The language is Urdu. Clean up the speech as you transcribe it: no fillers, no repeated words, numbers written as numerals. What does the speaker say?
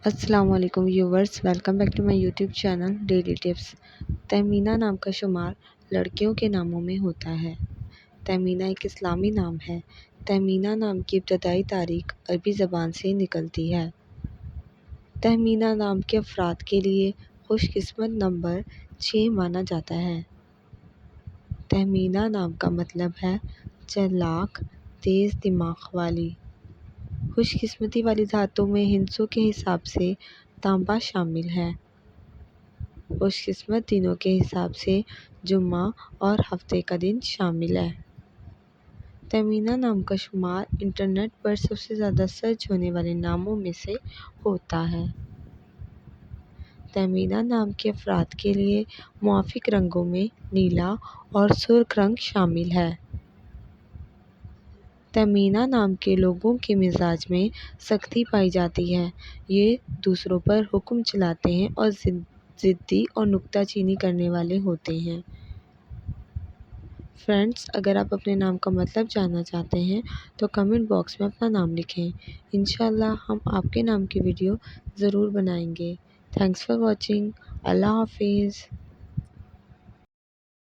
السلام علیکم viewers, welcome back to my YouTube channel Daily Tips. Tahmina نام کا شمار لڑکیوں کے ناموں میں ہوتا ہے۔ تہمینہ ایک اسلامی نام ہے۔ تہمینہ نام کی ابتدائی تاریخ عربی زبان سے نکلتی ہے۔ تہمینہ نام کے افراد کے لیے خوش قسمت نمبر 6 مانا جاتا ہے۔ تہمینہ نام کا مطلب ہے چالاک، تیز دماغ والی۔ خوش قسمتی والی دھاتوں میں ہندسوں کے حساب سے تانبا شامل ہے۔ خوش قسمت دنوں کے حساب سے جمعہ اور ہفتے کا دن شامل ہے۔ تہمینہ نام کا شمار انٹرنیٹ پر سب سے زیادہ سرچ ہونے والے ناموں میں سے ہوتا ہے۔ تہمینہ نام کے افراد کے لیے موافق رنگوں میں نیلا اور سرخ رنگ شامل ہے۔ تہمینہ نام کے لوگوں کے مزاج میں سختی پائی جاتی ہے۔ یہ دوسروں پر حکم چلاتے ہیں اور ضدی اور نکتہ چینی کرنے والے ہوتے ہیں۔ فرینڈز، اگر آپ اپنے نام کا مطلب جاننا چاہتے ہیں تو کمنٹ باکس میں اپنا نام لکھیں۔ انشاءاللہ ہم آپ کے نام کی ویڈیو ضرور بنائیں گے۔ Thanks for watching. اللہ حافظ۔